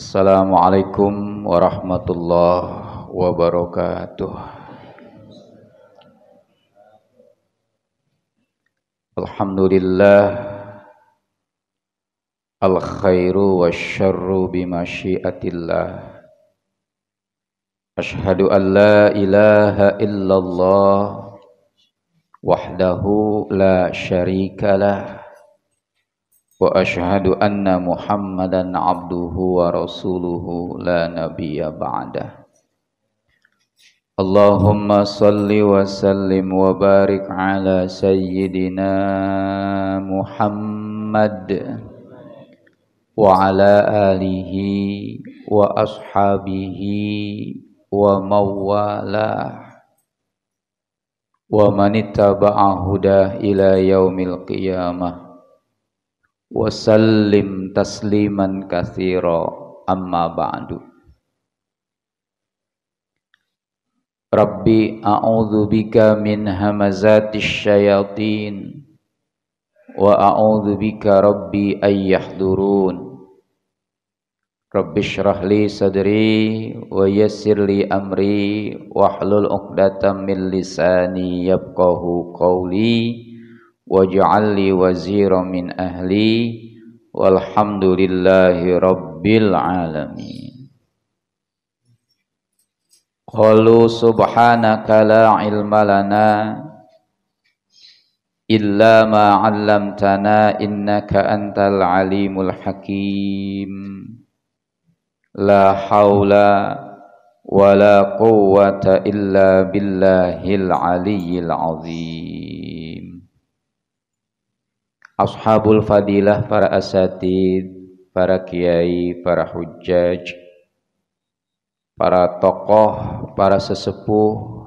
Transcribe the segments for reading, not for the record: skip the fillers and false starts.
Assalamualaikum warahmatullahi wabarakatuh. Alhamdulillah, al-khairu wasyarru bimasyiatillah. Ashhadu an la ilaha illallah wahdahu la syarikalah wa ashhadu anna Muhammadan abduhu wa rasuluhu la nabiyya ba'dah. Allahumma salli wa sallim wa barik ala sayyidina Muhammad wa ala alihi wa ashabihi wa mawalah wa manittaba'a hudah ila yaumil qiyamah wa sallim tasliman katsira, amma ba'du. Rabbi a'udzu bika min hamazatis syayatin wa a'udzu bika rabbi ay yahdurun. Rabbi shrah li sadri wa yassir li amri wahlul 'uqdatam min lisani yafqahu qawli waj'al li waziran min ahli walhamdulillahi rabbil alamin. Qalu subhanaka la ilma lana illa ma 'allamtana innaka antal alimul hakim. La haula wala quwwata illa billahil aliyyil azim. Ashabul fadilah, para asatid, para kiai, para hujjaj, para tokoh, para sesepuh,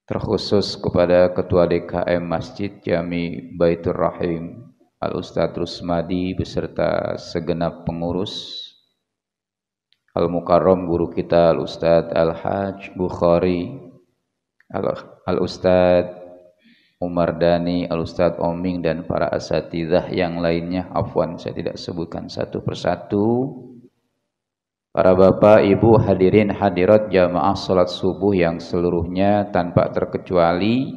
terkhusus kepada Ketua DKM Masjid Jami Baitur Rahim Al-Ustadz Rusmadi beserta segenap pengurus, Al-Mukarram guru kita Al-Ustadz Al-Hajj Bukhari, Al-Ustadz Umar Dhani, Al-Ustadz Oming, dan para asatidzah yang lainnya. Afwan, saya tidak sebutkan satu persatu. Para bapak, ibu, hadirin hadirat jamaah salat subuh yang seluruhnya tanpa terkecuali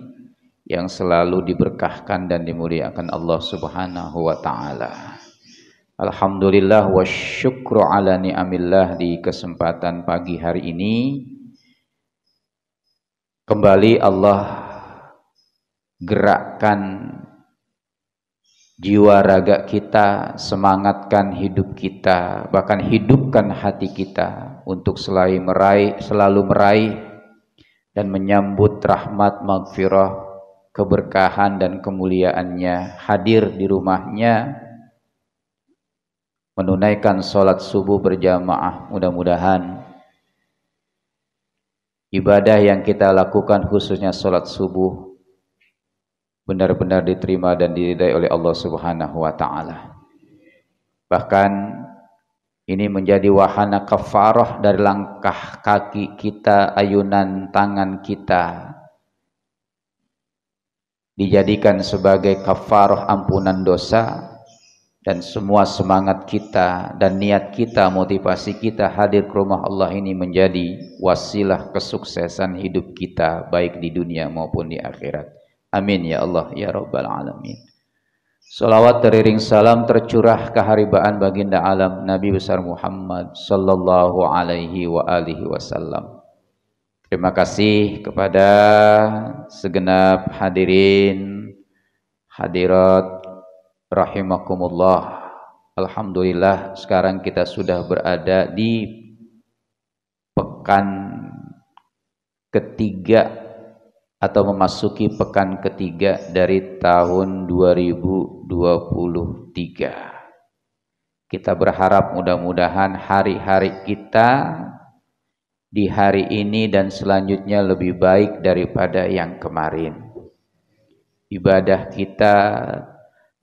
yang selalu diberkahkan dan dimuliakan Allah Subhanahu wa taala. Alhamdulillah wa syukru ala ni'amillah, di kesempatan pagi hari ini kembali Allah gerakkan jiwa raga kita, semangatkan hidup kita, bahkan hidupkan hati kita untuk selalu meraih dan menyambut rahmat, maghfirah, keberkahan dan kemuliaannya, hadir di rumahnya, menunaikan sholat subuh berjamaah. Mudah-mudahan ibadah yang kita lakukan, khususnya sholat subuh, benar-benar diterima dan diridai oleh Allah Subhanahu wa taala. Bahkan ini menjadi wahana kafarah dari langkah kaki kita, ayunan tangan kita, dijadikan sebagai kafarah ampunan dosa, dan semua semangat kita dan niat kita, motivasi kita hadir ke rumah Allah ini menjadi wasilah kesuksesan hidup kita, baik di dunia maupun di akhirat. Amin ya Allah ya Rabbal Alamin. Salawat teriring salam tercurah keharibaan baginda alam Nabi besar Muhammad sallallahu alaihi wa alihi wasallam. Terima kasih kepada segenap hadirin hadirat rahimakumullah. Alhamdulillah, sekarang kita sudah berada di pekan ketiga atau memasuki pekan ketiga dari tahun 2023. Kita berharap mudah-mudahan hari-hari kita di hari ini dan selanjutnya lebih baik daripada yang kemarin. Ibadah kita,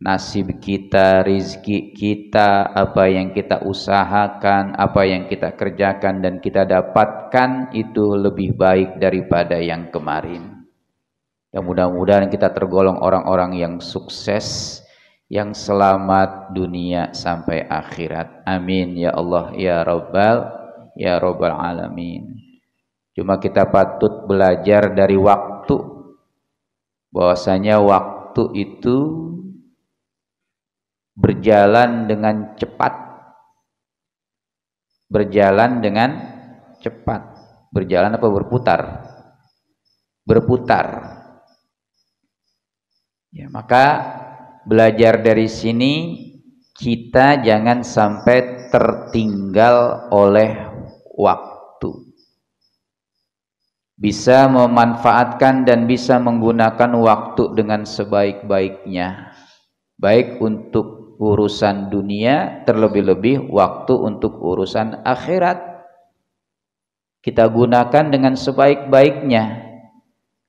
nasib kita, rizki kita, apa yang kita usahakan, apa yang kita kerjakan dan kita dapatkan itu lebih baik daripada yang kemarin. Ya, mudah-mudahan kita tergolong orang-orang yang sukses, yang selamat dunia sampai akhirat. Amin ya Allah ya Rabbal alamin. Cuma kita patut belajar dari waktu, bahwasanya waktu itu berjalan dengan cepat. Berjalan dengan cepat. Berjalan apa berputar? Berputar. Ya, maka belajar dari sini kita jangan sampai tertinggal oleh waktu. Bisa memanfaatkan dan bisa menggunakan waktu dengan sebaik-baiknya. Baik untuk urusan dunia, terlebih-lebih waktu untuk urusan akhirat. Kita gunakan dengan sebaik-baiknya.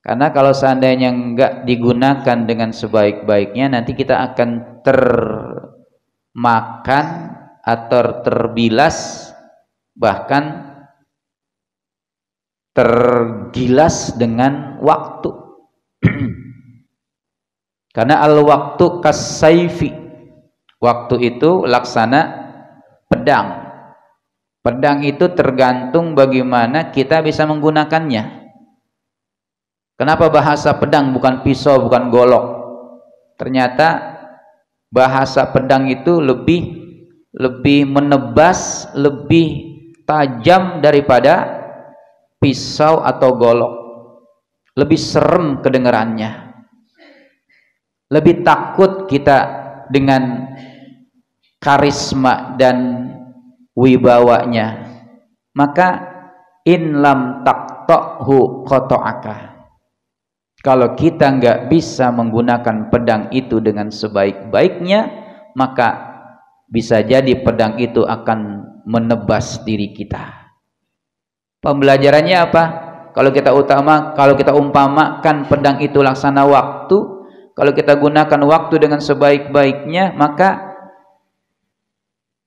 Karena kalau seandainya enggak digunakan dengan sebaik-baiknya, nanti kita akan termakan atau terbilas, bahkan tergilas dengan waktu. Karena al-waktu kasaifi. Waktu itu laksana pedang. Pedang itu tergantung bagaimana kita bisa menggunakannya. Kenapa bahasa pedang bukan pisau, bukan golok? Ternyata bahasa pedang itu lebih menebas, lebih tajam daripada pisau atau golok. Lebih serem kedengarannya. Lebih takut kita dengan karisma dan wibawanya. Maka in lam taqta'hu qata'aka. Kalau kita nggak bisa menggunakan pedang itu dengan sebaik-baiknya, maka bisa jadi pedang itu akan menebas diri kita. Pembelajarannya apa? Kalau kita umpamakan pedang itu laksana waktu, kalau kita gunakan waktu dengan sebaik-baiknya, maka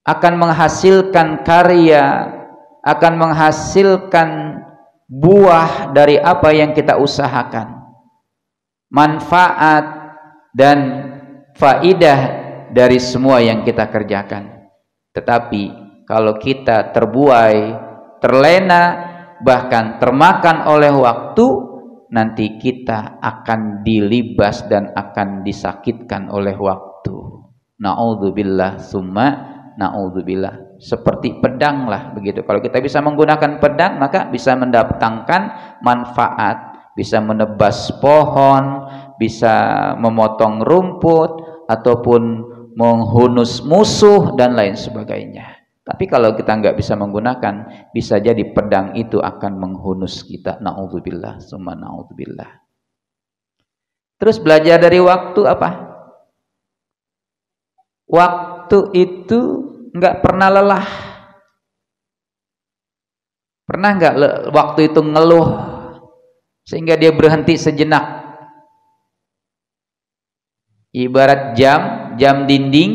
akan menghasilkan karya, akan menghasilkan buah dari apa yang kita usahakan, manfaat dan faidah dari semua yang kita kerjakan. Tetapi kalau kita terbuai, terlena, bahkan termakan oleh waktu, nanti kita akan dilibas dan akan disakitkan oleh waktu. Na'udzubillah summa na'udzubillah. Seperti pedang lah begitu. Kalau kita bisa menggunakan pedang, maka bisa mendatangkan manfaat, bisa menebas pohon, bisa memotong rumput, ataupun menghunus musuh dan lain sebagainya. Tapi kalau kita nggak bisa menggunakan, bisa jadi pedang itu akan menghunus kita. Na'udzubillah summa na'udzubillah. Terus belajar dari waktu apa? Waktu itu nggak pernah lelah. Pernah nggak waktu itu ngeluh sehingga dia berhenti sejenak? Ibarat jam dinding,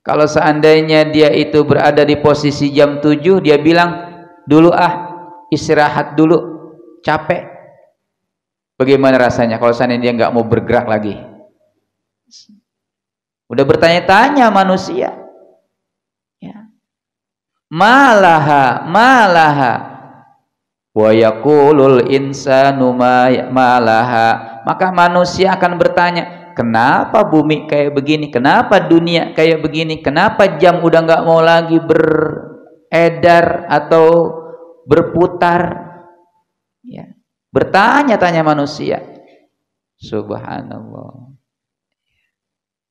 kalau seandainya dia itu berada di posisi jam 7, dia bilang dulu istirahat dulu, capek. Bagaimana rasanya kalau seandainya dia nggak mau bergerak lagi? Udah bertanya-tanya manusia, ya. Malaha wa yaqulul insanu malaha. Maka manusia akan bertanya, kenapa bumi kayak begini, kenapa dunia kayak begini, kenapa jam udah nggak mau lagi beredar atau berputar, ya. Bertanya-tanya manusia. Subhanallah.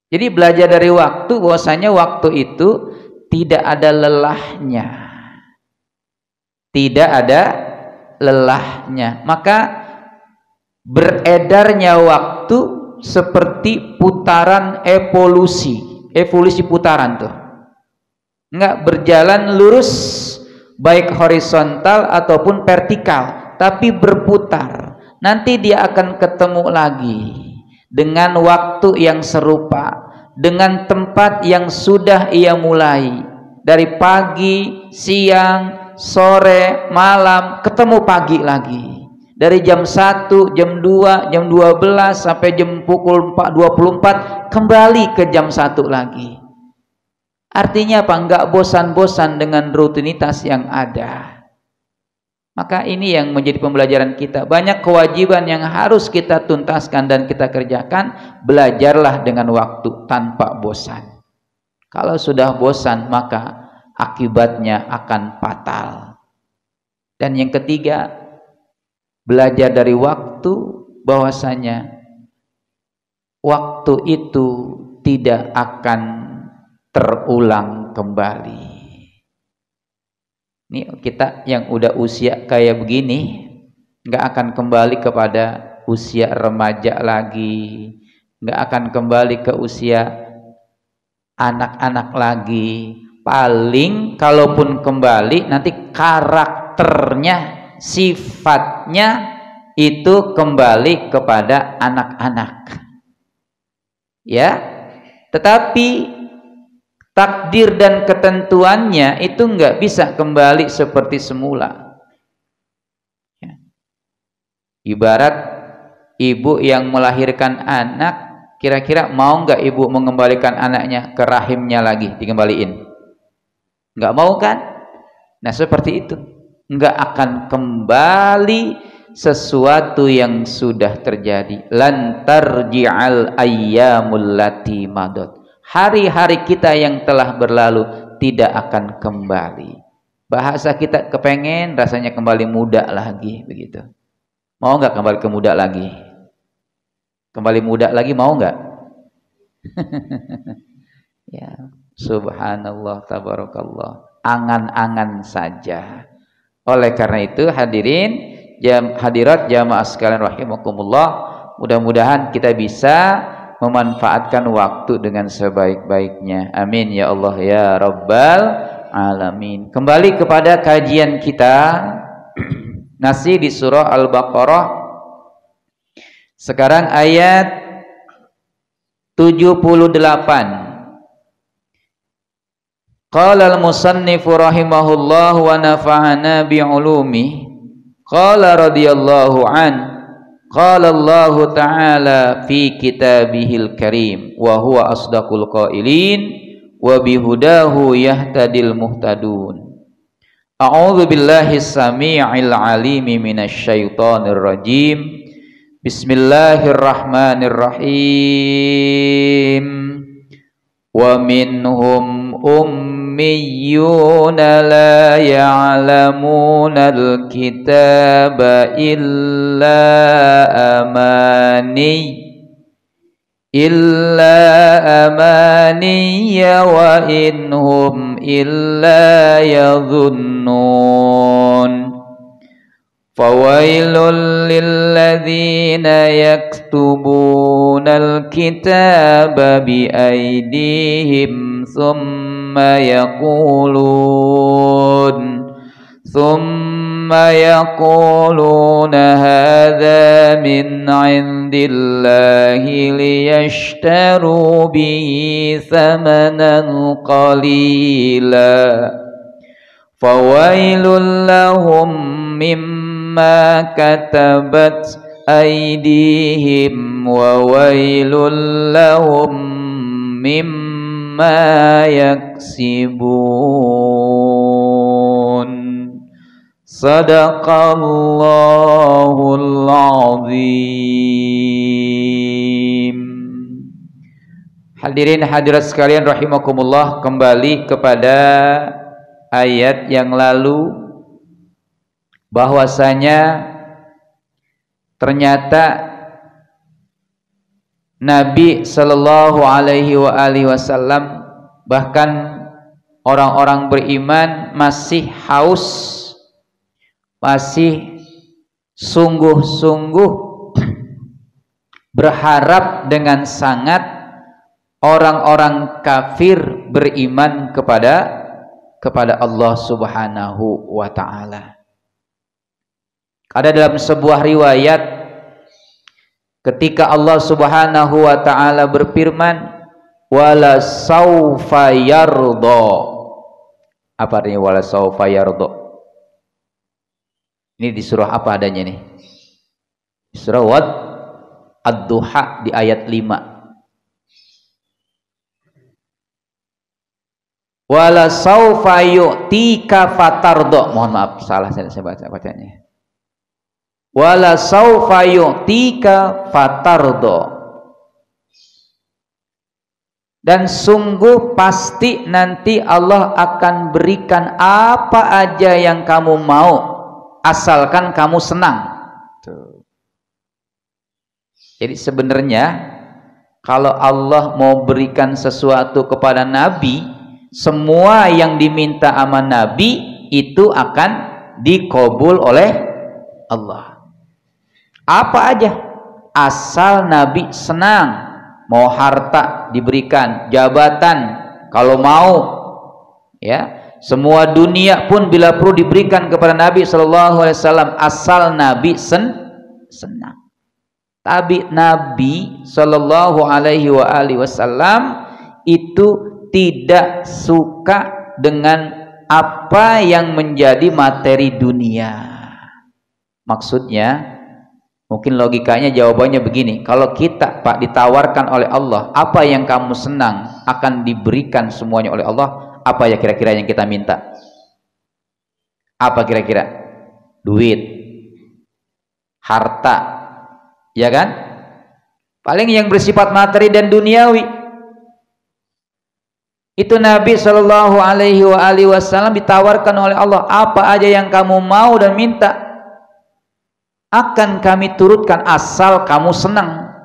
Jadi belajar dari waktu, bahwasanya waktu itu tidak ada lelahnya. Tidak ada lelahnya. Maka beredarnya waktu seperti putaran evolusi putaran tuh. Enggak berjalan lurus, baik horizontal ataupun vertikal, tapi berputar. Nanti dia akan ketemu lagi dengan waktu yang serupa, dengan tempat yang sudah ia mulai. Dari pagi, siang, sore, malam, ketemu pagi lagi. Dari jam 1, jam 2, jam 12 sampai jam pukul 24 kembali ke jam 1 lagi. Artinya apa? Enggak bosan-bosan dengan rutinitas yang ada. Maka ini yang menjadi pembelajaran kita. Banyak kewajiban yang harus kita tuntaskan dan kita kerjakan. Belajarlah dengan waktu tanpa bosan. Kalau sudah bosan maka akibatnya akan fatal. Dan yang ketiga, belajar dari waktu, bahwasanya waktu itu tidak akan terulang kembali. Ini kita yang udah usia kayak begini nggak akan kembali kepada usia remaja lagi, nggak akan kembali ke usia anak-anak lagi. Paling kalaupun kembali nanti karakternya, sifatnya itu kembali kepada anak-anak, ya. Tetapi takdir dan ketentuannya itu nggak bisa kembali seperti semula. Ya. Ibarat ibu yang melahirkan anak, kira-kira mau nggak ibu mengembalikan anaknya ke rahimnya lagi, dikembaliin? Nggak mau kan? Nah seperti itu, nggak akan kembali sesuatu yang sudah terjadi. Lan tarji'al ayyamul lati madad. Hari-hari kita yang telah berlalu tidak akan kembali. Bahasa kita kepengen rasanya kembali muda lagi, begitu. Mau nggak kembali ke muda lagi? Kembali muda lagi mau nggak? Ya, subhanallah, tabarakallah. Angan-angan saja. Oleh karena itu hadirin, hadirat jamaah sekalian rahimakumullah, mudah-mudahan kita bisa memanfaatkan waktu dengan sebaik-baiknya. Amin ya Allah ya Rabbal Alamin. Kembali kepada kajian kita, masih di surah Al-Baqarah. Sekarang ayat 78. Qala al-musannifu rahimahullah wa nafa'ana bi'ulumi. Qala radhiyallahu an. Qala Allah Ta'ala fi kitabihil karim wa huwa asdaqul qailin wa bihudahu yahtadil muhtadun. A'udzu billahi samii'il 'alimi minasy syaithanir rajim. Bismillahirrahmanirrahim. Wa minhum ummiyuna la ya'lamuna al-kitaba illa amaniya wa inhum illa yadhunnun. Fawailul lilladzina yaktubunal kitaba biaydihim thumma yaquluna hadha min indillahi liyashtaru bihi thamanan qalila. Fawailul lahum mimma katabat aydihim wa wailul lahum mimma yaksibun. Sadaqallahul azim. Hadirin hadirat sekalian rahimakumullah, kembali kepada ayat yang lalu, bahwasanya ternyata Nabi Shallallahu Alaihi Wasallam, bahkan orang-orang beriman masih haus, masih sungguh-sungguh berharap dengan sangat orang-orang kafir beriman kepada Allah Subhanahu wa Ta'ala. Ada dalam sebuah riwayat, ketika Allah Subhanahu wa Ta'ala berfirman, wala saufa yardo. Apa artinya wala saufa yardo? Ini di surah apa adanya nih? Surah Ad-Duha di ayat 5. Wala saufa yu'tika fatardo. Mohon maaf, salah saya bacanya. Wala saufa yu'tika fatardo. Dan sungguh pasti nanti Allah akan berikan apa aja yang kamu mau, asalkan kamu senang. Tuh. Jadi sebenarnya kalau Allah mau berikan sesuatu kepada Nabi, semua yang diminta sama Nabi itu akan dikabul oleh Allah. Apa aja, asal Nabi senang. Mau harta diberikan, jabatan kalau mau, ya, semua dunia pun bila perlu diberikan kepada Nabi SAW, asal Nabi senang. Tapi Nabi SAW itu tidak suka dengan apa yang menjadi materi dunia. Maksudnya, mungkin logikanya jawabannya begini, kalau kita Pak ditawarkan oleh Allah, apa yang kamu senang akan diberikan semuanya oleh Allah, apa ya kira-kira yang kita minta? Apa kira-kira? Duit, harta, ya kan? Paling yang bersifat materi dan duniawi. Itu Nabi SAW ditawarkan oleh Allah, apa aja yang kamu mau dan minta akan kami turutkan asal kamu senang.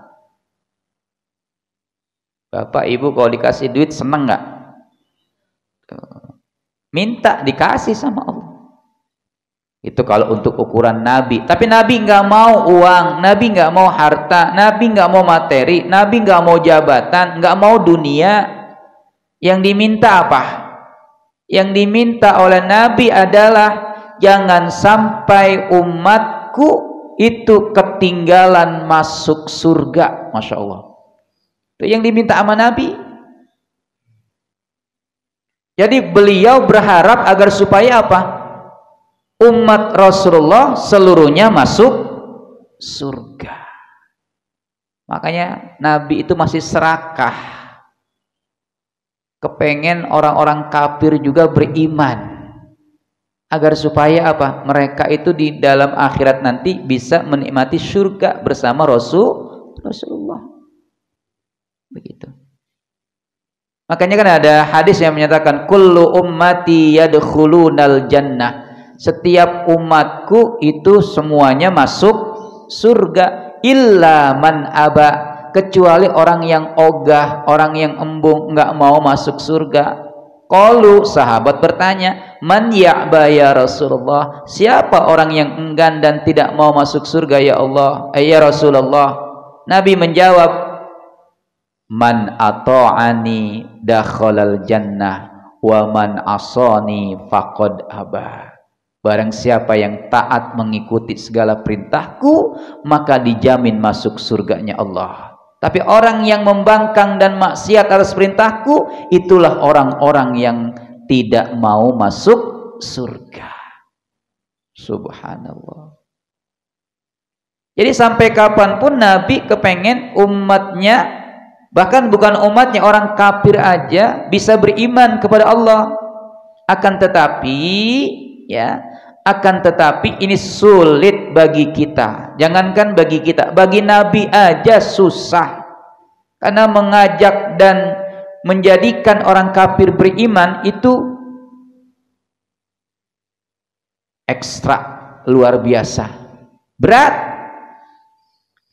Bapak Ibu kalau dikasih duit senang nggak? Minta dikasih sama Allah. Itu kalau untuk ukuran Nabi. Tapi Nabi nggak mau uang, Nabi nggak mau harta, Nabi nggak mau materi, Nabi nggak mau jabatan, nggak mau dunia. Yang diminta apa? Yang diminta oleh Nabi adalah jangan sampai umatku itu ketinggalan masuk surga. Masya Allah. Itu yang diminta sama Nabi. Jadi beliau berharap agar supaya apa? Umat Rasulullah seluruhnya masuk surga. Makanya Nabi itu masih serakah, kepengen orang-orang kafir juga beriman, agar supaya apa? Mereka itu di dalam akhirat nanti bisa menikmati surga bersama Rasulullah. Begitu. Makanya kan ada hadis yang menyatakan kullu ummati yadkhulunal jannah. Setiap umatku itu semuanya masuk surga illa man aba, kecuali orang yang ogah, orang yang embung, nggak mau masuk surga. Qalu, sahabat bertanya, man ya'ba ya Rasulullah, siapa orang yang enggan dan tidak mau masuk surga ya Allah, ya Rasulullah? Nabi menjawab, man ata'ani dakhalal jannah wa man asani faqad aba. Barang siapa yang taat mengikuti segala perintahku, maka dijamin masuk surganya Allah. Tapi orang yang membangkang dan maksiat atas perintahku, itulah orang-orang yang tidak mau masuk surga. Subhanallah. Jadi sampai kapanpun Nabi kepengen umatnya, bahkan bukan umatnya, orang kafir aja bisa beriman kepada Allah. Akan tetapi ini sulit bagi kita. Jangankan bagi kita, bagi Nabi aja susah. Karena mengajak dan menjadikan orang kafir beriman itu ekstra, luar biasa. Berat.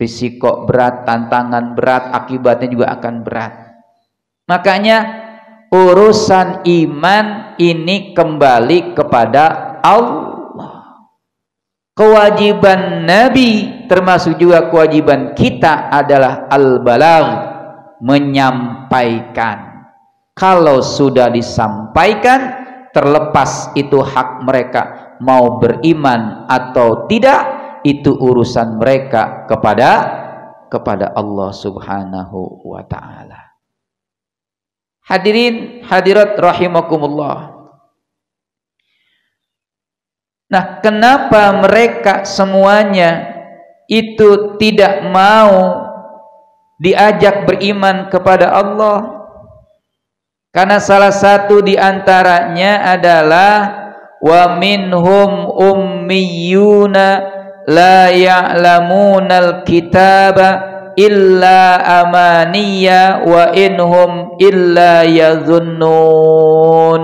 Risiko berat, tantangan berat, akibatnya juga akan berat. Makanya urusan iman ini kembali kepada Allah. Kewajiban Nabi termasuk juga kewajiban kita adalah al-balagh, menyampaikan. Kalau sudah disampaikan, terlepas itu hak mereka mau beriman atau tidak, itu urusan mereka kepada Allah Subhanahu wa ta'ala. Hadirin hadirat rahimakumullah. Nah, kenapa mereka semuanya itu tidak mau diajak beriman kepada Allah, karena salah satu di antaranya adalah wa minhum ummiyuna la ya'lamunal kitaba illa amaniya wa inhum illa yadhunnun.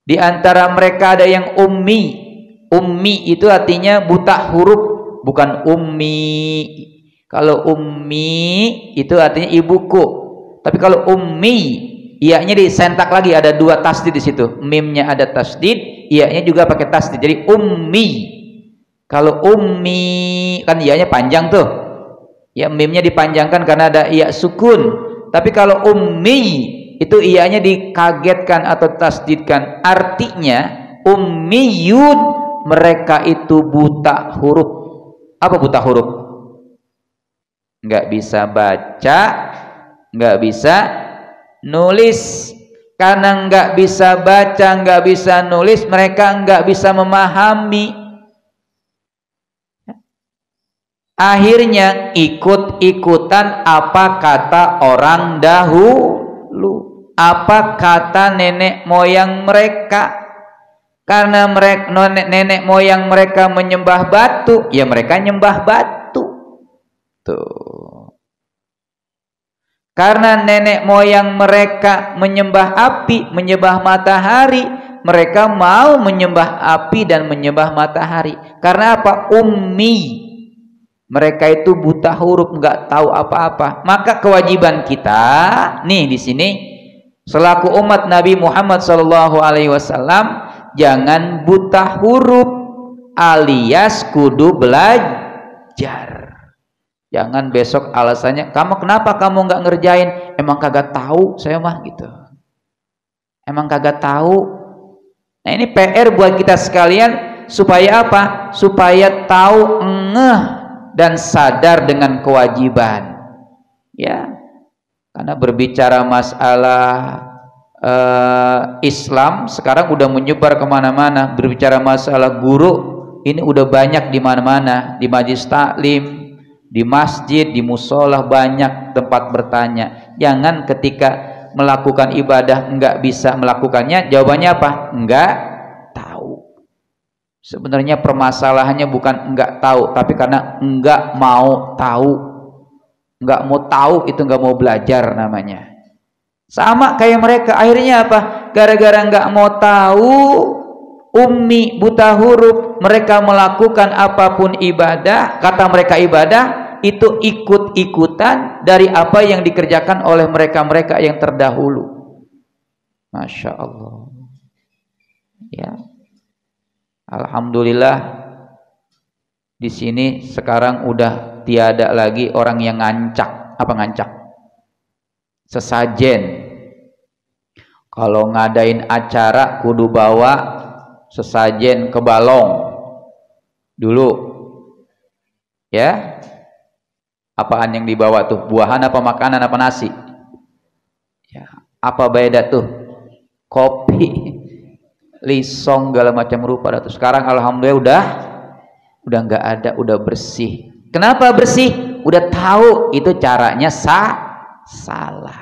Di antara mereka ada yang ummi. Ummi itu artinya buta huruf, bukan ummi. Kalau ummi itu artinya ibuku. Tapi kalau ummi, iya-nya disentak lagi, ada dua tasdid di situ. Mimnya ada tasdid, iya-nya juga pakai tasdid. Jadi ummi. Kalau ummi kan iya-nya panjang tuh. Ya, mimnya dipanjangkan karena ada iya sukun. Tapi kalau ummi itu iya-nya dikagetkan atau tasdidkan. Artinya ummiyun, mereka itu buta huruf. Apa buta huruf? Nggak bisa baca, nggak bisa nulis. Karena nggak bisa baca, nggak bisa nulis, mereka nggak bisa memahami. Akhirnya ikut-ikutan apa kata orang dahulu, apa kata nenek moyang mereka. Karena mereka, nenek moyang mereka menyembah batu, ya mereka nyembah batu. Tuh. Karena nenek moyang mereka menyembah api, menyembah matahari, mereka mau menyembah api dan menyembah matahari. Karena apa? Ummi. Mereka itu buta huruf, nggak tahu apa-apa. Maka kewajiban kita nih di sini selaku umat Nabi Muhammad SAW, jangan buta huruf, alias kudu belajar. Jangan besok alasannya, kamu kenapa kamu nggak ngerjain? Emang kagak tahu saya mah gitu. Emang kagak tahu. Nah ini PR buat kita sekalian supaya apa? Supaya tahu, ngeh dan sadar dengan kewajiban. Ya, karena berbicara masalah Islam sekarang udah menyebar kemana-mana. Berbicara masalah guru ini udah banyak di mana-mana, di majelis taklim, di masjid, di musola, banyak tempat bertanya. Jangan ketika melakukan ibadah enggak bisa melakukannya, jawabannya apa? Enggak tahu. Sebenarnya permasalahannya bukan enggak tahu, tapi karena enggak mau tahu. Enggak mau tahu itu enggak mau belajar namanya. Sama kayak mereka, akhirnya apa? Gara-gara enggak mau tahu, ummi, buta huruf, mereka melakukan apapun ibadah, kata mereka ibadah, itu ikut-ikutan dari apa yang dikerjakan oleh mereka-mereka yang terdahulu. Masya Allah. Ya, alhamdulillah di sini sekarang udah tiada lagi orang yang ngancak. Apa ngancak? Sesajen. Kalau ngadain acara kudu bawa sesajen ke balong dulu. Ya. Apaan yang dibawa tuh? Buahan apa makanan apa nasi? Ya, apa beda tuh? Kopi, lisong segala macam rupa. Tuh sekarang alhamdulillah udah nggak ada, udah bersih. Kenapa bersih? Udah tahu itu caranya salah.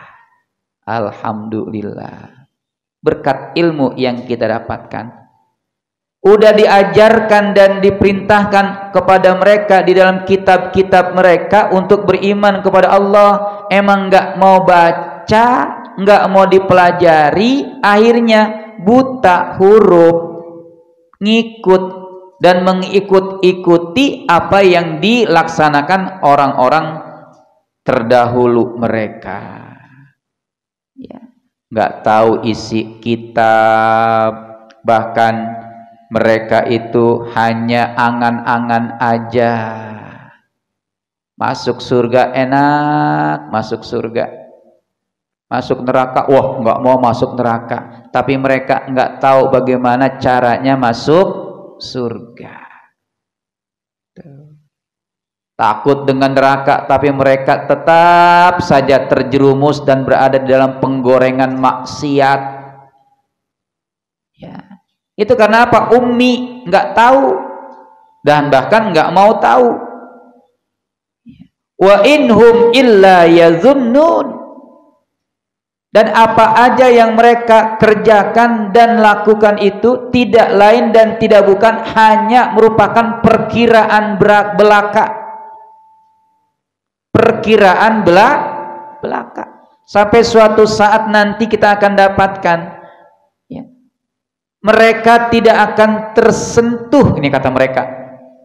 Alhamdulillah. Berkat ilmu yang kita dapatkan. Udah diajarkan dan diperintahkan kepada mereka di dalam kitab-kitab mereka untuk beriman kepada Allah. Emang nggak mau baca, nggak mau dipelajari, akhirnya buta huruf, ngikut dan mengikut-ikuti apa yang dilaksanakan orang-orang terdahulu mereka. Ya, nggak tahu isi kitab, bahkan mereka itu hanya angan-angan aja. Masuk surga enak, masuk surga. Masuk neraka, wah nggak mau masuk neraka. Tapi mereka nggak tahu bagaimana caranya masuk surga. Takut dengan neraka, tapi mereka tetap saja terjerumus dan berada di dalam penggorengan maksiat. Ya. Itu karena apa? Ummi, nggak tahu. dan bahkan nggak mau tahu. Wa inhum illa yazunnun. Dan apa aja yang mereka kerjakan dan lakukan itu tidak lain dan tidak bukan hanya merupakan perkiraan belaka. Perkiraan belaka. Sampai suatu saat nanti kita akan dapatkan, ya, mereka tidak akan tersentuh, ini kata mereka,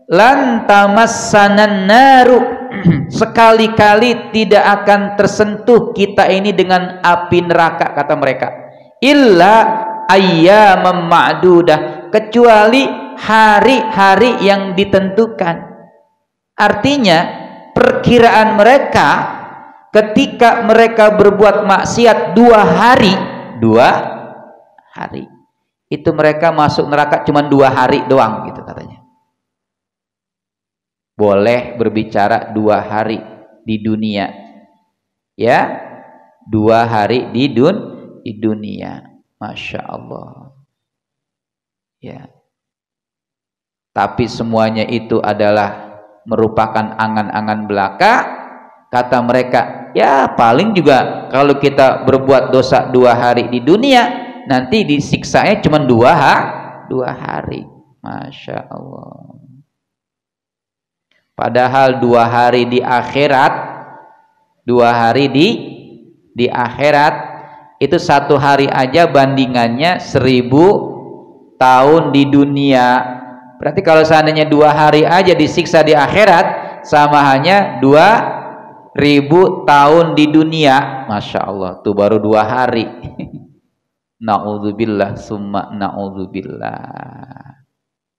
lan tamassanan naru, sekali-kali tidak akan tersentuh kita ini dengan api neraka, kata mereka, illa ayyamam ma'dudah, kecuali hari-hari yang ditentukan. Artinya perkiraan mereka ketika mereka berbuat maksiat 2 hari itu mereka masuk neraka cuma 2 hari doang gitu katanya. Boleh berbicara 2 hari di dunia, ya, 2 hari di dunia, Masya Allah, ya. Tapi semuanya itu adalah merupakan angan-angan belaka. Kata mereka, ya paling juga kalau kita berbuat dosa 2 hari di dunia, nanti disiksanya cuma 2 hari. Masya Allah. Padahal 2 hari di akhirat, 2 hari di akhirat itu 1 hari aja bandingannya 1000 tahun di dunia. Berarti kalau seandainya 2 hari aja disiksa di akhirat, sama hanya 2000 tahun di dunia. Masya Allah, tuh baru 2 hari. Na'udzubillah summa na'udzubillah.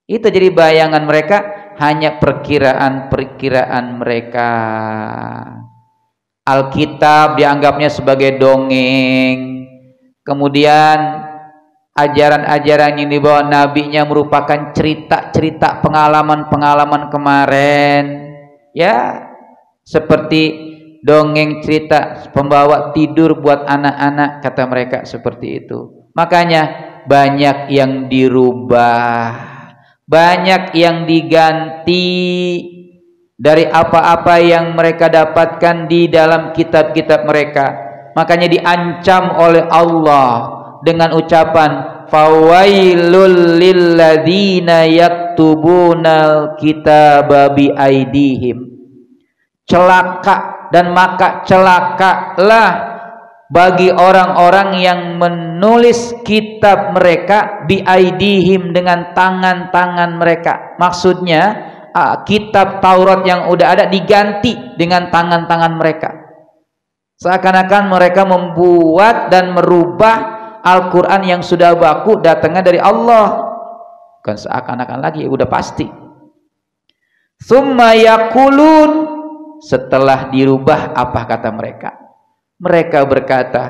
Itu jadi bayangan mereka, hanya perkiraan-perkiraan mereka. Alkitab dianggapnya sebagai dongeng. Kemudian ajaran-ajaran yang dibawa nabinya merupakan cerita-cerita pengalaman-pengalaman kemarin, ya, seperti dongeng cerita pembawa tidur buat anak-anak, kata mereka seperti itu. Makanya banyak yang dirubah, banyak yang diganti dari apa-apa yang mereka dapatkan di dalam kitab-kitab mereka. Makanya diancam oleh Allah dengan ucapan fawailul lilladzina yaktubunal kitaba biaidihim. Celaka dan maka celakalah bagi orang-orang yang menulis kitab mereka biaidihim, dengan tangan-tangan mereka. Maksudnya kitab Taurat yang udah ada diganti dengan tangan-tangan mereka. Seakan-akan mereka membuat dan merubah Al-Quran yang sudah baku datangnya dari Allah. Bukan seakan-akan lagi, udah pasti. Summa yakulun, setelah dirubah apa kata mereka? Mereka berkata,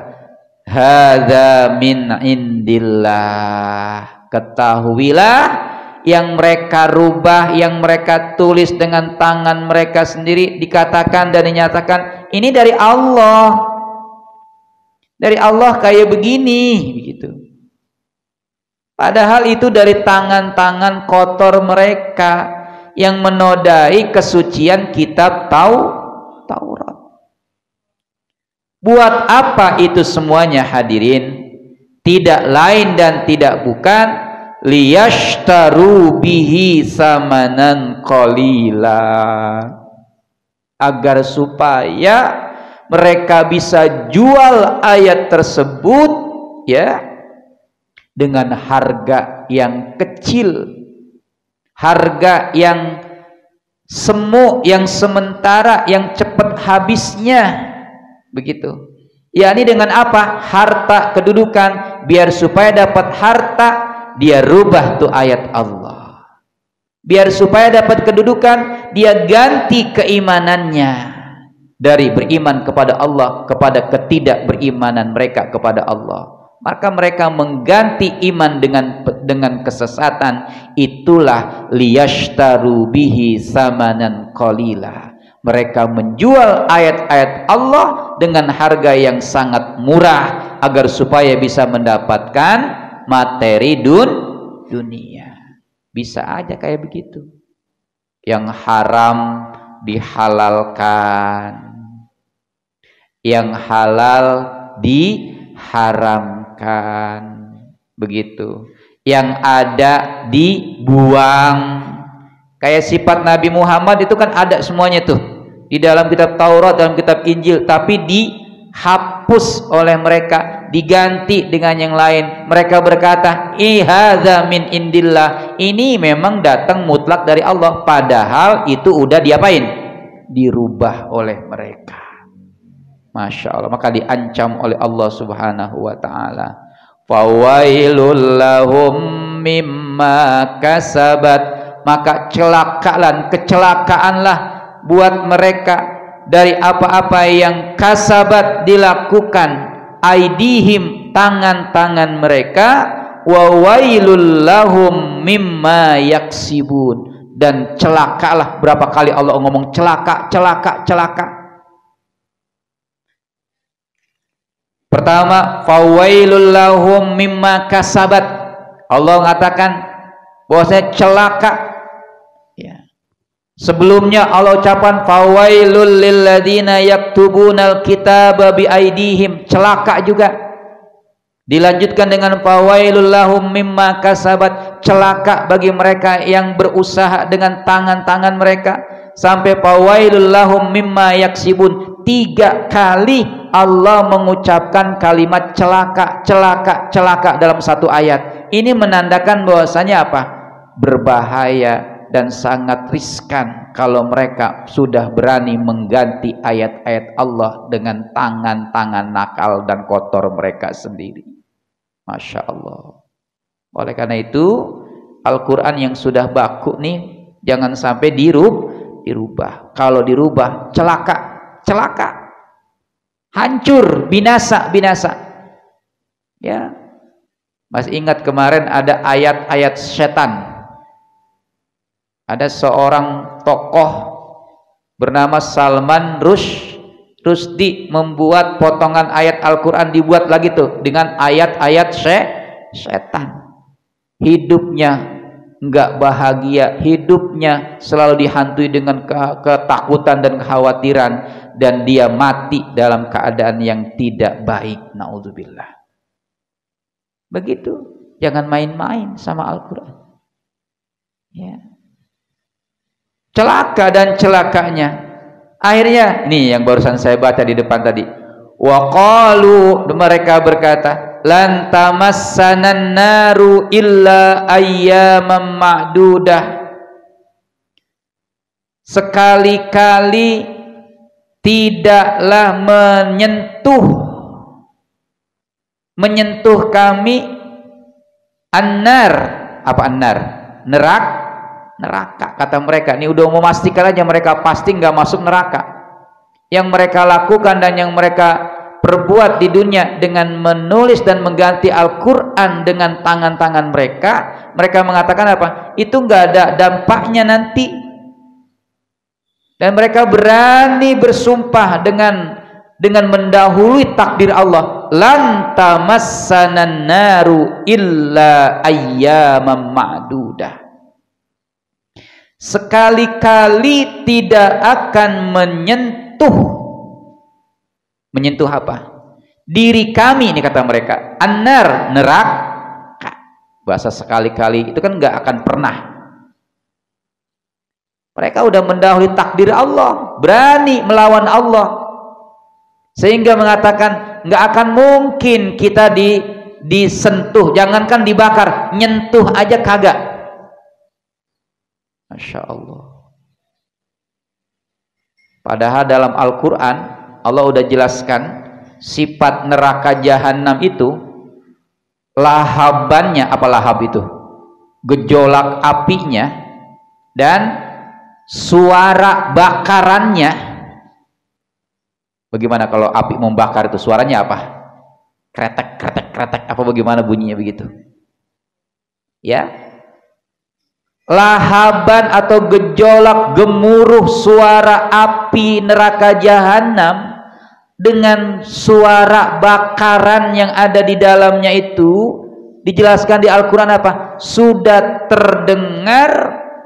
hadza min indillah. Ketahuilah, yang mereka rubah, yang mereka tulis dengan tangan mereka sendiri, dikatakan dan dinyatakan ini dari Allah. Dari Allah kayak begini, begitu. Padahal itu dari tangan-tangan kotor mereka yang menodai kesucian kitab Taurat. Buat apa itu semuanya, hadirin? Tidak lain dan tidak bukan liyashtaru bihi samanan qalila, agar supaya mereka bisa jual ayat tersebut, ya, dengan harga yang kecil, harga yang semu, yang sementara, yang cepat habisnya, begitu. Yakni dengan apa? Harta, kedudukan. Biar supaya dapat harta, dia rubah tuh ayat Allah. Biar supaya dapat kedudukan, dia ganti keimanannya dari beriman kepada Allah kepada ketidakberimanan mereka kepada Allah. Maka mereka mengganti iman dengan kesesatan. Itulah liyashtaru bihi samanan qalila. Mereka menjual ayat-ayat Allah dengan harga yang sangat murah agar supaya bisa mendapatkan materi dunia. Bisa aja kayak begitu. yang haram dihalalkan, yang halal diharamkan, begitu. Yang ada dibuang. Kayak sifat Nabi Muhammad itu kan ada semuanya tuh di dalam kitab Taurat, dalam kitab Injil, tapi dihapus oleh mereka, diganti dengan yang lain. Mereka berkata, "Ihadza min indillah." Ini memang datang mutlak dari Allah, padahal itu udah diapain? Dirubah oleh mereka. Masya Allah. Maka diancam oleh Allah Subhanahu wa ta'ala, fawailul lahum mimma kasabat. Maka kecelakaanlah buat mereka dari apa-apa yang kasabat dilakukan, aidihim tangan-tangan mereka, wa wailul lahum mimma yaksibun. Dan celakalah, berapa kali Allah ngomong celaka, celaka, celaka. Pertama, fawailul lahum mimma kasabat. Allah mengatakan bahwasanya celaka. Ya. Sebelumnya Allah ucapan fawailul lilladzina yaktubunal kitaba biaidihim, celaka juga. Dilanjutkan dengan fawailul lahum mimma kasabat, celaka bagi mereka yang berusaha dengan tangan-tangan mereka, sampai fawailul lahum mimma yaksibun. 3 kali Allah mengucapkan kalimat celaka, celaka, celaka dalam satu ayat. Ini menandakan bahwasanya apa? Berbahaya dan sangat riskan kalau mereka sudah berani mengganti ayat-ayat Allah dengan tangan-tangan nakal dan kotor mereka sendiri. Masya Allah. Oleh karena itu Al-Quran yang sudah baku nih jangan sampai dirubah. Kalau dirubah celaka, celaka, hancur, binasa, binasa. Ya, masih ingat kemarin ada ayat-ayat setan. Ada seorang tokoh bernama Salman Rushdie membuat potongan ayat Al-Quran, dibuat lagi tuh dengan ayat-ayat setan. Hidupnya enggak bahagia, hidupnya selalu dihantui dengan ketakutan dan kekhawatiran, dan dia mati dalam keadaan yang tidak baik. Naudzubillah. Begitu, jangan main-main sama Al-Quran. Ya. Celaka dan celakanya. Akhirnya, ini yang barusan saya baca di depan tadi. Wa qalu, mereka berkata, lan tamassanan naru illa ayyaman ma'dudah. Sekali-kali tidaklah menyentuh kami annar. Apa annar? Neraka, kata mereka. Ini udah memastikan aja mereka pasti nggak masuk neraka. Yang mereka lakukan dan yang mereka perbuat di dunia dengan menulis dan mengganti Al-Quran dengan tangan-tangan mereka, mereka mengatakan apa? Itu nggak ada dampaknya nanti. Dan mereka berani bersumpah dengan mendahului takdir Allah, lan tamassanan naru illa ayyaman ma'dudah. Sekali-kali tidak akan menyentuh apa? Diri kami, ini kata mereka. Annar, neraka. Bahasa sekali-kali itu kan nggak akan pernah. Mereka udah mendahului takdir Allah, berani melawan Allah, sehingga mengatakan nggak akan mungkin kita disentuh, jangankan dibakar, nyentuh aja kagak. Masya Allah. Padahal dalam Al-Quran Allah udah jelaskan sifat neraka jahanam itu, lahabannya, apa lahab itu? Gejolak apinya dan suara bakarannya. Bagaimana kalau api membakar itu suaranya apa? Kretek, kretek, kretek, apa bagaimana bunyinya begitu? Ya. Lahaban atau gejolak gemuruh suara api neraka jahanam dengan suara bakaran yang ada di dalamnya itu dijelaskan di Al-Quran apa? Sudah terdengar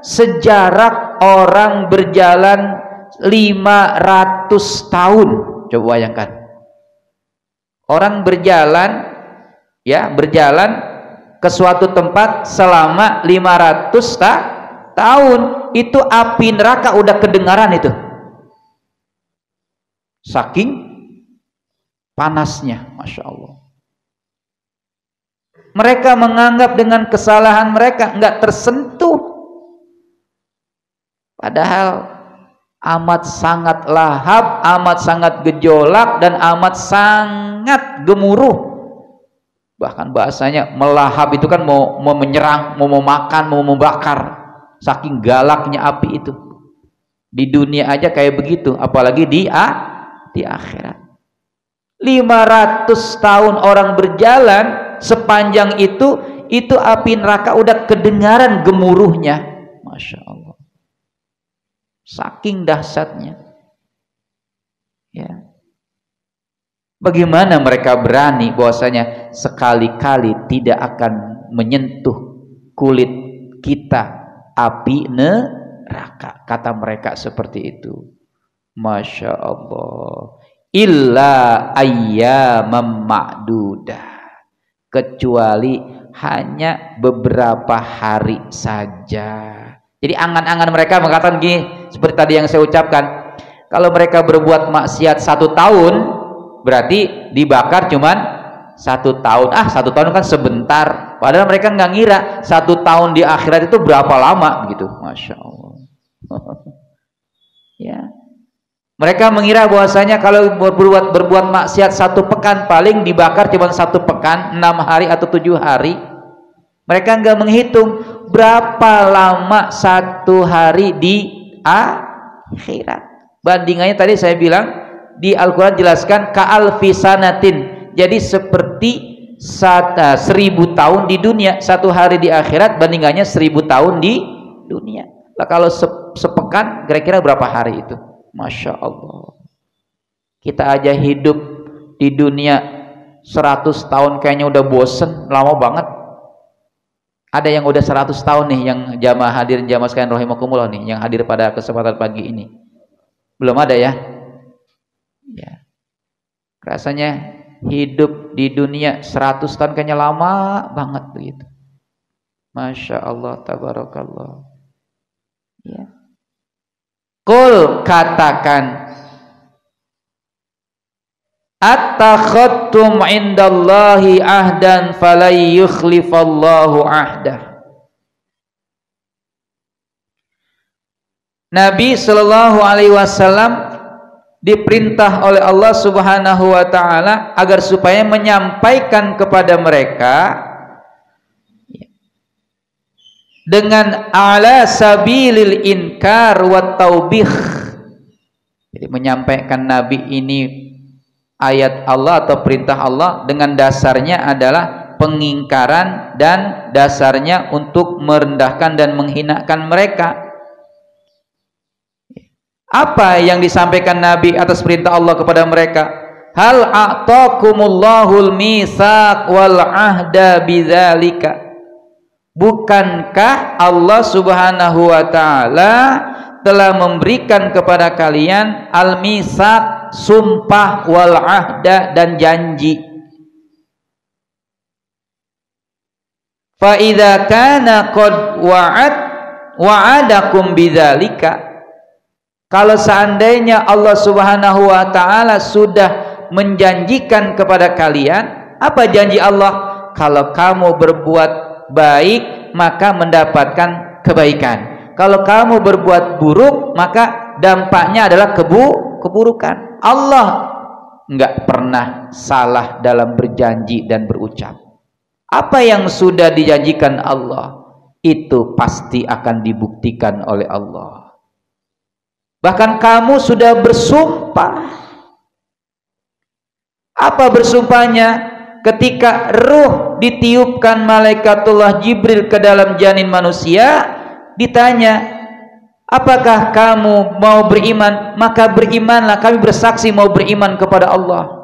sejarak orang berjalan 500 tahun. Coba bayangkan. Orang berjalan ke suatu tempat selama 500 tahun. Itu api neraka udah kedengaran itu. Saking panasnya, Masya Allah. Mereka menganggap dengan kesalahan mereka nggak tersentuh, padahal amat sangat lahap, amat sangat gejolak, dan amat sangat gemuruh. Bahkan bahasanya melahap itu kan mau menyerang, mau makan, mau membakar. Saking galaknya api itu. Di dunia aja kayak begitu, apalagi di akhirat. 500 tahun orang berjalan, sepanjang itu api neraka udah kedengaran gemuruhnya. Masya Allah, saking dahsyatnya. Ya, bagaimana mereka berani bahwasanya sekali-kali tidak akan menyentuh kulit kita api neraka. Kata mereka seperti itu. Masya Allah. Illa ayyamam ma'dudah, kecuali hanya beberapa hari saja. Jadi angan-angan mereka mengatakan gini, seperti tadi yang saya ucapkan, kalau mereka berbuat maksiat 1 tahun, berarti dibakar cuman 1 tahun. 1 tahun kan sebentar, padahal mereka nggak ngira 1 tahun di akhirat itu berapa lama gitu. Masya Allah. Ya, mereka mengira bahwasanya kalau berbuat maksiat 1 pekan, paling dibakar cuma 1 pekan, 6 hari atau 7 hari. Mereka nggak menghitung berapa lama 1 hari di akhirat. Bandingannya tadi saya bilang di Al-Quran jelaskan ka'alfi sanatin. Jadi seperti 1000 tahun di dunia. 1 hari di akhirat bandingannya 1000 tahun di dunia. Nah, kalau sepekan kira-kira berapa hari itu? Masya Allah. Kita aja hidup di dunia 100 tahun kayaknya udah bosen, lama banget. Ada yang udah 100 tahun nih, yang jamaah hadirin jamaah sekalian rahimakumullah nih, yang hadir pada kesempatan pagi ini? Belum ada ya? Ya. Rasanya hidup di dunia 100 tahun kayaknya lama banget begitu. Masya Allah, tabarakallah. Ya. Qul, katakan, attakhadtum indallahi ahdan falay yukhlifallahu ahdah. Nabi sallallahu alaihi wasallam diperintah oleh Allah Subhanahu wa taala agar supaya menyampaikan kepada mereka dengan ala sabilil inkar wa taubih. Jadi menyampaikan Nabi ini ayat Allah atau perintah Allah dengan dasarnya adalah pengingkaran dan dasarnya untuk merendahkan dan menghinakan mereka. Apa yang disampaikan Nabi atas perintah Allah kepada mereka? Hal a'taqumullahul mitsaq wal ahda bidzalika. Bukankah Allah Subhanahu wa taala telah memberikan kepada kalian al-mitsaq, sumpah, wal ahda, dan janji. Fa idza kana qad wa'adakum bidzalika, kalau seandainya Allah Subhanahu wa taala sudah menjanjikan kepada kalian, apa janji Allah? Kalau kamu berbuat baik maka mendapatkan kebaikan, kalau kamu berbuat buruk maka dampaknya adalah keburukan. Allah nggak pernah salah dalam berjanji dan berucap. Apa yang sudah dijanjikan Allah itu pasti akan dibuktikan oleh Allah. Bahkan kamu sudah bersumpah. Apa bersumpahnya? Ketika ruh ditiupkan malaikatullah Jibril ke dalam janin manusia, ditanya, apakah kamu mau beriman? Maka berimanlah, kami bersaksi mau beriman kepada Allah.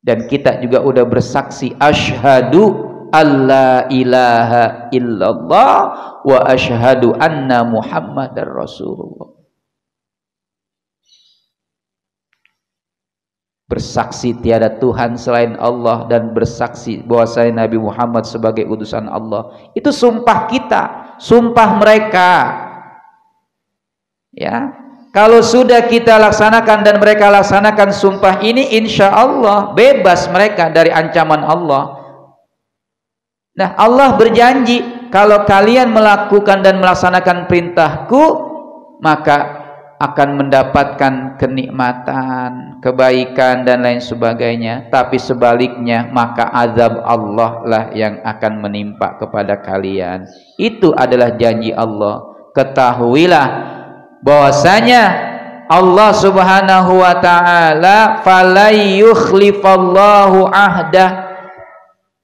Dan kita juga udah bersaksi, asyhadu alla ilaha illallah wa asyhadu anna Muhammadar Rasulullah. Bersaksi tiada Tuhan selain Allah dan bersaksi bahwasanya Nabi Muhammad sebagai utusan Allah. Itu sumpah kita, sumpah mereka. Ya, kalau sudah kita laksanakan dan mereka laksanakan sumpah ini, insya Allah bebas mereka dari ancaman Allah. Nah, Allah berjanji kalau kalian melakukan dan melaksanakan perintahku, maka akan mendapatkan kenikmatan, kebaikan dan lain sebagainya. Tapi sebaliknya maka azab Allah lah yang akan menimpa kepada kalian. Itu adalah janji Allah. Ketahuilah bahwasanya Allah Subhanahu wa taala falai yukhlifallahu ahdah,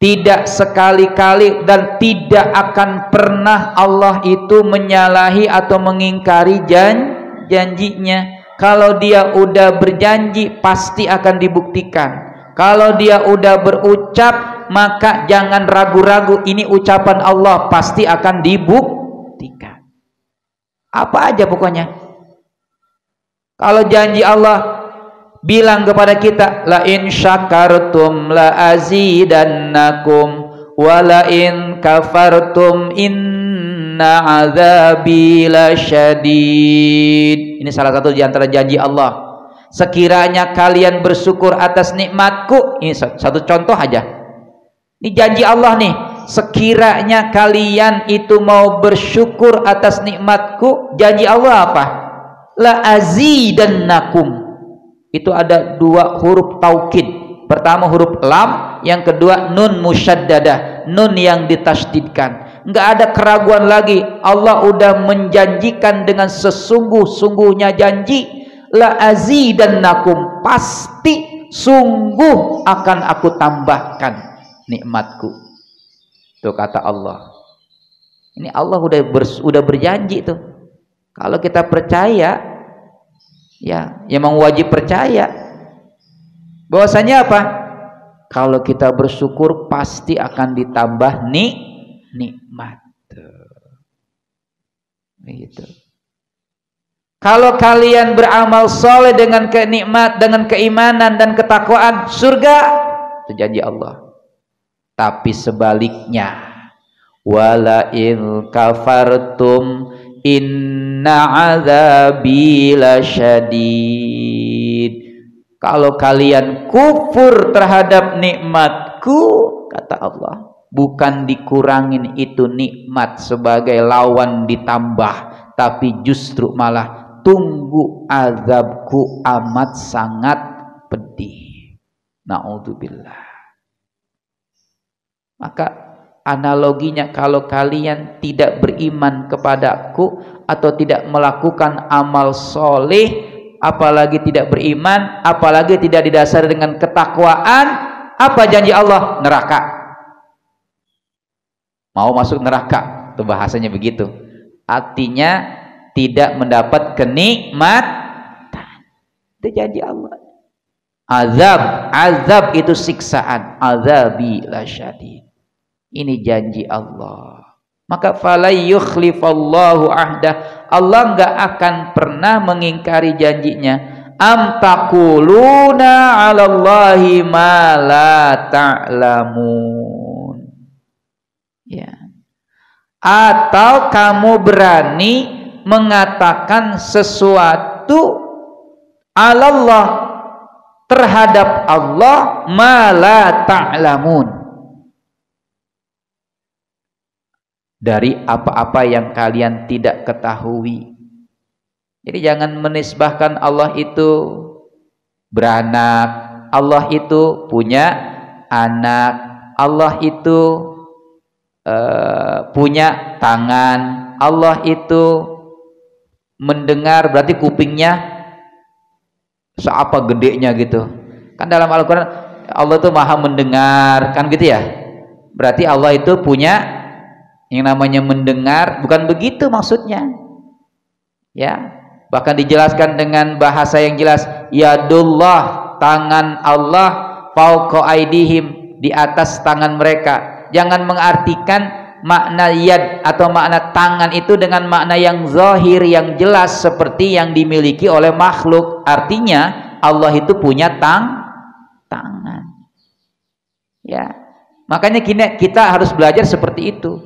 tidak sekali-kali dan tidak akan pernah Allah itu menyalahi atau mengingkari janjinya. Kalau dia udah berjanji pasti akan dibuktikan. Kalau dia udah berucap maka jangan ragu-ragu, ini ucapan Allah pasti akan dibuktikan. Apa aja pokoknya. Kalau janji Allah bilang kepada kita, la in syakartum la azidannakum wa la in kafartum inna azabi lasyadid. Ini salah satu di antara janji Allah. Sekiranya kalian bersyukur atas nikmatku, ini satu contoh aja. Ini janji Allah nih. Sekiranya kalian itu mau bersyukur atas nikmatku, janji Allah apa? La azidannakum. Itu ada dua huruf taukid. Pertama huruf lam, yang kedua nun musyaddadah, nun yang ditasydidkan. Enggak ada keraguan lagi. Allah udah menjanjikan dengan sesungguh-sungguhnya janji, la azidannakum, pasti sungguh akan aku tambahkan nikmatku. Itu kata Allah. Ini Allah udah berjanji tuh. Kalau kita percaya, ya memang wajib percaya bahwasanya apa? Kalau kita bersyukur pasti akan ditambah nikmat. Begitu. Kalau kalian beramal soleh dengan kenikmat, dengan keimanan dan ketakwaan, surga, itu janji Allah. Tapi sebaliknya, wala in kafartum inna azabi lasyadid. Kalau kalian kufur terhadap nikmatku, kata Allah, bukan dikurangin itu nikmat sebagai lawan ditambah, tapi justru malah tunggu azabku amat sangat pedih. Na'udzubillah. Maka analoginya, kalau kalian tidak beriman kepadaku atau tidak melakukan amal soleh, apalagi tidak beriman, apalagi tidak didasari dengan ketakwaan, apa janji Allah? Neraka. Mau masuk neraka, itu bahasanya begitu. Artinya tidak mendapat kenikmatan. Itu janji Allah. Azab itu siksaan. Azabi lasyadid. Ini janji Allah. Maka falai yukhlifallahu ahdah. Allah enggak akan pernah mengingkari janjinya. Am taquluna 'alallahi ma la ta'lamun. Ya. Atau kamu berani mengatakan sesuatu 'alallah, terhadap Allah, ma la ta'lamun, dari apa-apa yang kalian tidak ketahui. Jadi jangan menisbahkan Allah itu beranak, Allah itu punya anak, Allah itu punya tangan, Allah itu mendengar, berarti kupingnya seapa gedenya gitu. Kan dalam Al-Quran Allah itu maha mendengar, kan gitu ya. Berarti Allah itu punya yang namanya mendengar, bukan begitu maksudnya. Ya, bahkan dijelaskan dengan bahasa yang jelas, yadullah, tangan Allah, fauqa aidihim, di atas tangan mereka. Jangan mengartikan makna yad atau makna tangan itu dengan makna yang zahir, yang jelas seperti yang dimiliki oleh makhluk. Artinya Allah itu punya tangan. Ya, makanya kita harus belajar seperti itu.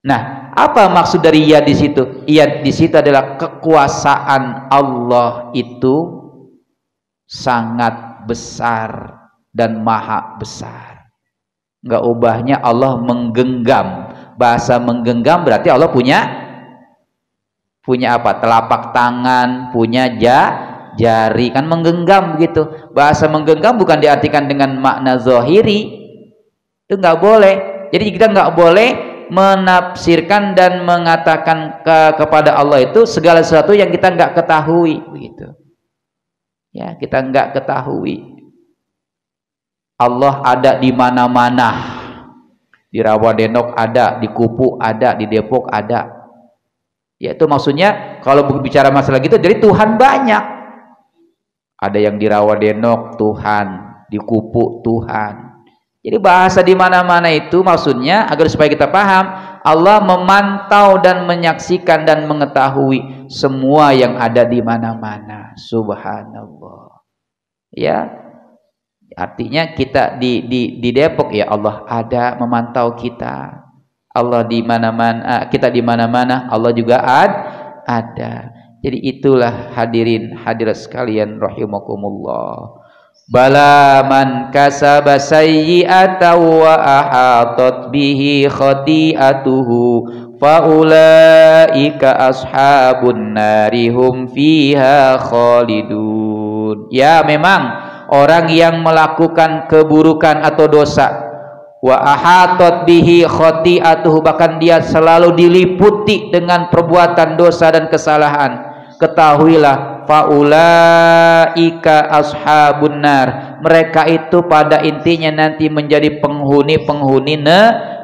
Nah, apa maksud dari yad di situ? Yad di situ adalah kekuasaan Allah itu sangat besar dan maha besar. Enggak ubahnya Allah menggenggam. Bahasa menggenggam berarti Allah punya apa? Telapak tangan, punya jari, kan menggenggam begitu. Bahasa menggenggam bukan diartikan dengan makna zahiri. Itu enggak boleh. Jadi kita enggak boleh menafsirkan dan mengatakan kepada Allah itu segala sesuatu yang kita enggak ketahui begitu. Ya, kita enggak ketahui. Allah ada di mana-mana. Di Rawadenok ada, di Kupu ada, di Depok ada. Ya, itu maksudnya kalau bicara masalah gitu, jadi Tuhan banyak. Ada yang di Rawadenok Tuhan, di Kupu Tuhan. Jadi bahasa di mana-mana itu maksudnya agar supaya kita paham, Allah memantau dan menyaksikan dan mengetahui semua yang ada di mana-mana. Subhanallah. Ya, artinya kita di Depok, ya Allah ada memantau kita. Allah di mana-mana, kita di mana-mana, Allah juga ada. Jadi itulah hadirin hadirat sekalian rahimakumullah. Bala man kasaba sayyi'atan wa ahatat bihi khati'atuhu fa ulaika ashabun nari hum fiha khalidun. Ya, memang orang yang melakukan keburukan atau dosa, wa ahatat bihi khati'atuhu, bahkan dia selalu diliputi dengan perbuatan dosa dan kesalahan, ketahuilah faulaika ashabun nar, mereka itu pada intinya nanti menjadi penghuni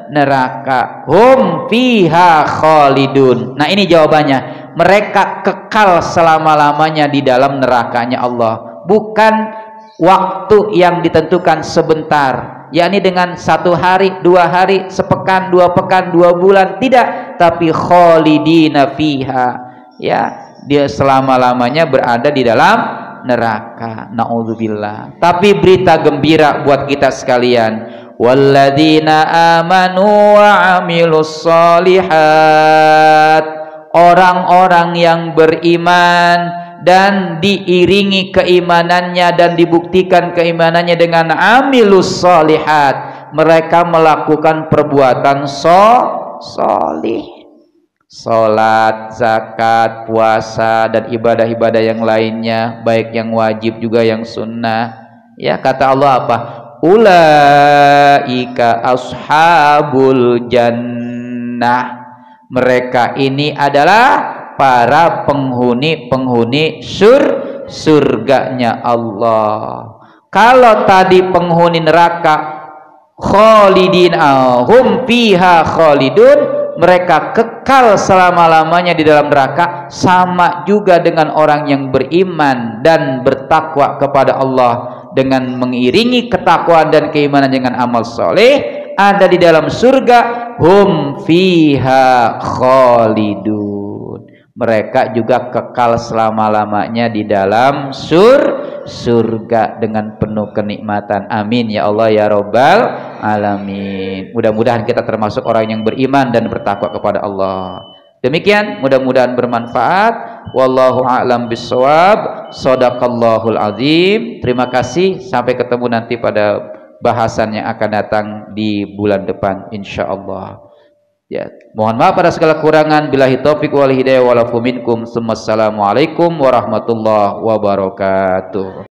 neraka, hum fiha khalidun. Nah, ini jawabannya, mereka kekal selama-lamanya di dalam nerakanya Allah, bukan waktu yang ditentukan sebentar, yakni dengan 1 hari, 2 hari, sepekan, 2 pekan, 2 bulan, tidak, tapi khalidina fiha, ya, dia selama-lamanya berada di dalam neraka. Na'udzubillah. Tapi berita gembira buat kita sekalian, walladzina amanu wa amilus solihat, orang-orang yang beriman dan diiringi keimanannya dan dibuktikan keimanannya dengan amilus solihat, mereka melakukan perbuatan solih, salat, zakat, puasa, dan ibadah-ibadah yang lainnya, baik yang wajib juga yang sunnah. Ya, kata Allah apa? Ulaika ashabul jannah, mereka ini adalah para penghuni surganya Allah. Kalau tadi penghuni neraka khalidin hum fiha khalidun, mereka kekal selama-lamanya di dalam neraka, sama juga dengan orang yang beriman dan bertakwa kepada Allah dengan mengiringi ketakwaan dan keimanan dengan amal soleh, ada di dalam surga, hum fiha khalidun, mereka juga kekal selama-lamanya di dalam surga dengan penuh kenikmatan. Amin ya Allah ya Rabbal alamin. Mudah-mudahan kita termasuk orang yang beriman dan bertakwa kepada Allah. Demikian, mudah-mudahan bermanfaat. Wallahu a'lam bissawab. Shadaqallahul azim. Terima kasih, sampai ketemu nanti pada bahasan yang akan datang di bulan depan insyaallah. Ya, mohon maaf pada segala kurangan. Billahi taufiq wal hidayah wal afu minkum. Assalamualaikum warahmatullahi wabarakatuh.